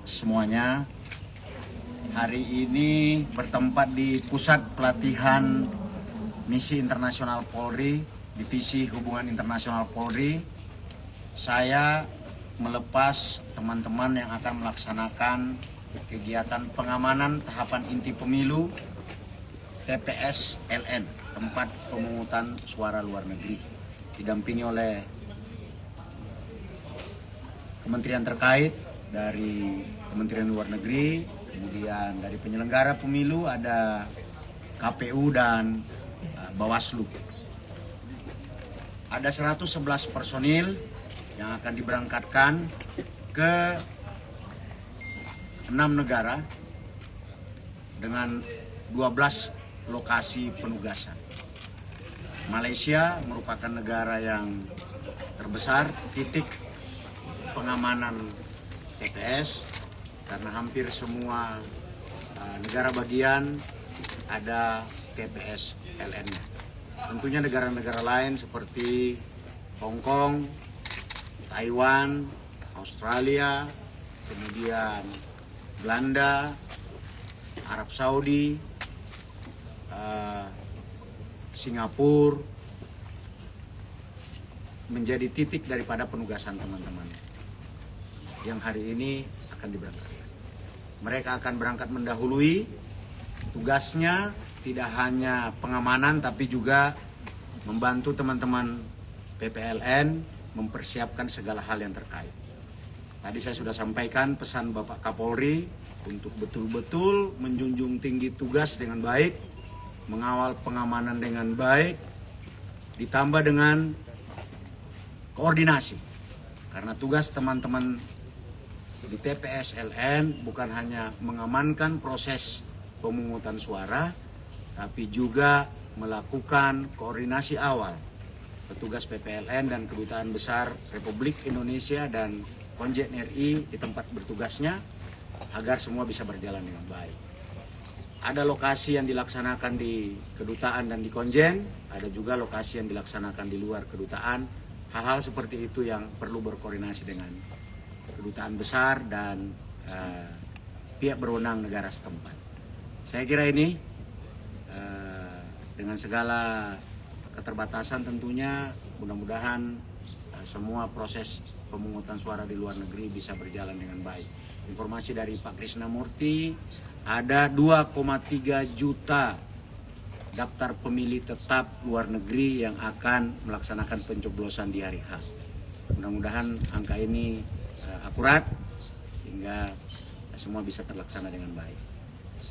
semuanya. Hari ini bertempat di Pusat Pelatihan Misi Internasional Polri, Divisi Hubungan Internasional Polri. Saya melepas teman-teman yang akan melaksanakan kegiatan pengamanan tahapan inti pemilu TPS LN, tempat pemungutan suara luar negeri, didampingi oleh kementerian terkait dari Kementerian Luar Negeri, kemudian dari penyelenggara pemilu ada KPU dan Bawaslu. Ada 111 personil yang akan diberangkatkan ke 6 negara dengan 12 lokasi penugasan. Malaysia merupakan negara yang terbesar titik pengamanan TPS karena hampir semua negara bagian ada TPS LN-nya. Tentunya negara-negara lain seperti Hong Kong, Taiwan, Australia, kemudian Belanda, Arab Saudi, Singapura menjadi titik daripada penugasan teman-teman yang hari ini akan diberangkatkan. Mereka akan berangkat mendahului. Tugasnya tidak hanya pengamanan tapi juga membantu teman-teman PPLN mempersiapkan segala hal yang terkait. Tadi saya sudah sampaikan pesan Bapak Kapolri untuk betul-betul menjunjung tinggi tugas dengan baik, mengawal pengamanan dengan baik, ditambah dengan koordinasi. Karena tugas teman-teman di TPS LN bukan hanya mengamankan proses pemungutan suara, tapi juga melakukan koordinasi awal petugas PPLN dan Kedutaan Besar Republik Indonesia dan Konjen RI di tempat bertugasnya agar semua bisa berjalan dengan baik. Ada lokasi yang dilaksanakan di kedutaan dan di konjen, ada juga lokasi yang dilaksanakan di luar kedutaan. Hal-hal seperti itu yang perlu berkoordinasi dengan kedutaan besar dan pihak berwenang negara setempat. Saya kira ini dengan segala keterbatasan tentunya mudah-mudahan semua proses pemungutan suara di luar negeri bisa berjalan dengan baik. Informasi dari Pak Krisnamurti, ada 2,3 juta daftar pemilih tetap luar negeri yang akan melaksanakan pencoblosan di hari H. Mudah-mudahan angka ini akurat sehingga semua bisa terlaksana dengan baik.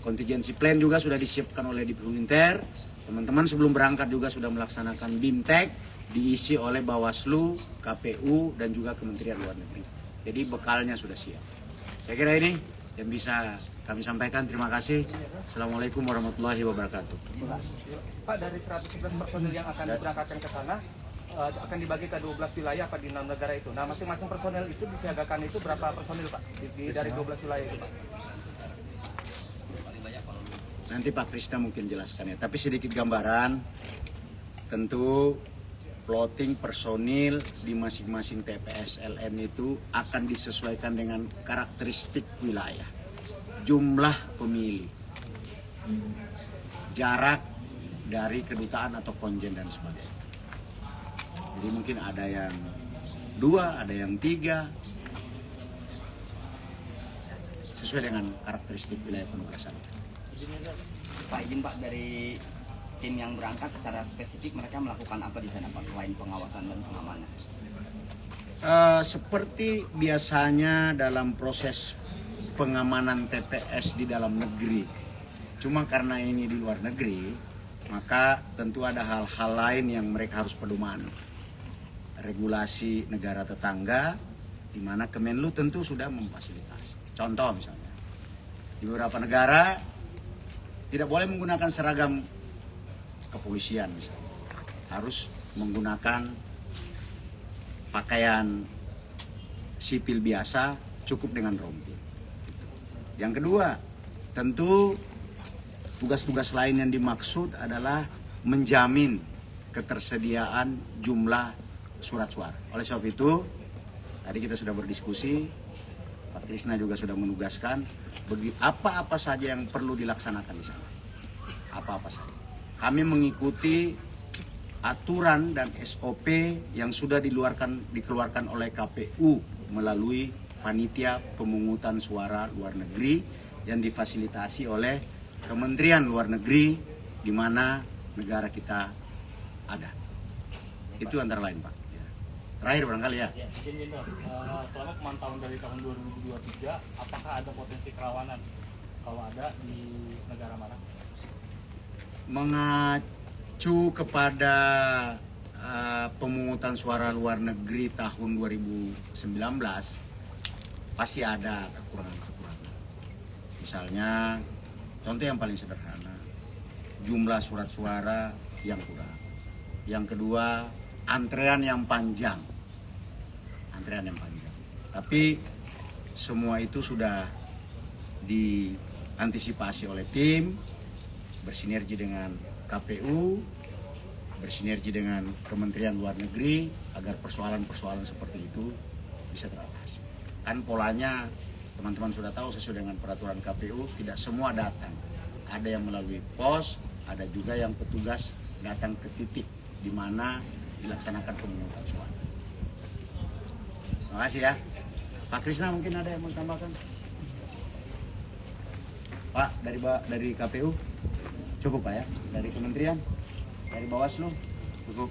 Contingency plan juga sudah disiapkan oleh Dipinter. Teman-teman sebelum berangkat juga sudah melaksanakan BIMTEK, diisi oleh Bawaslu, KPU dan juga Kementerian Luar Negeri. Jadi bekalnya sudah siap. Saya kira ini yang bisa kami sampaikan. Terima kasih. Assalamualaikum warahmatullahi wabarakatuh. Pak, dari 111 personil yang akan diberangkatkan ke sana akan dibagi ke 12 wilayah Pak di 6 negara itu. Nah, masing-masing personil itu disiagakan itu berapa personil Pak dari 12 wilayah itu Pak? Nanti Pak Krisna mungkin jelaskan ya. Tapi sedikit gambaran, tentu plotting personil di masing-masing TPS LN itu akan disesuaikan dengan karakteristik wilayah, jumlah pemilih, jarak dari kedutaan atau konjen dan sebagainya. Jadi mungkin ada yang 2, ada yang 3, sesuai dengan karakteristik wilayah penugasan. Pak, izin Pak, dari tim yang berangkat secara spesifik mereka melakukan apa di sana Pak selain pengawasan dan pengamanan? Seperti biasanya dalam proses pengamanan TPS di dalam negeri. Cuma karena ini di luar negeri, maka tentu ada hal-hal lain yang mereka harus pedomani. Regulasi negara tetangga, di mana Kemenlu tentu sudah memfasilitasi. Contoh misalnya, di beberapa negara tidak boleh menggunakan seragam kepolisian misalnya. Harus menggunakan pakaian sipil biasa, cukup dengan rompi. Yang kedua, tentu tugas-tugas lain yang dimaksud adalah menjamin ketersediaan jumlah surat suara. Oleh sebab itu, tadi kita sudah berdiskusi, Pak Krisna juga sudah menugaskan apa-apa saja yang perlu dilaksanakan di sana. Apa-apa saja. Kami mengikuti aturan dan SOP yang sudah dikeluarkan oleh KPU melalui panitia pemungutan suara luar negeri yang difasilitasi oleh Kementerian Luar Negeri di mana negara kita ada. Itu antara lain, Pak. Terakhir barangkali ya. Ya, izin Jenderal, selama pemantauan dari tahun 2023, apakah ada potensi kerawanan? Kalau ada, di negara mana? Mengacu kepada pemungutan suara luar negeri tahun 2019, pasti ada kekurangan-kekurangan. Misalnya, contoh yang paling sederhana, jumlah surat suara yang kurang. Yang kedua, antrean yang panjang. Tapi semua itu sudah diantisipasi oleh tim, bersinergi dengan KPU, bersinergi dengan Kementerian Luar Negeri agar persoalan-persoalan seperti itu bisa teratasi. Kan polanya teman-teman sudah tahu sesuai dengan peraturan KPU, tidak semua datang. Ada yang melalui pos, ada juga yang petugas datang ke titik di mana dilaksanakan pemungutan suara. Terima kasih ya. Pak Krisna mungkin ada yang mau tambahkan? Pak dari KPU cukup Pak ya? Dari Kementerian, dari Bawaslu cukup.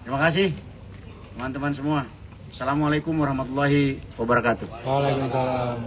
Terima kasih teman-teman semua. Assalamualaikum warahmatullahi wabarakatuh. Waalaikumsalam.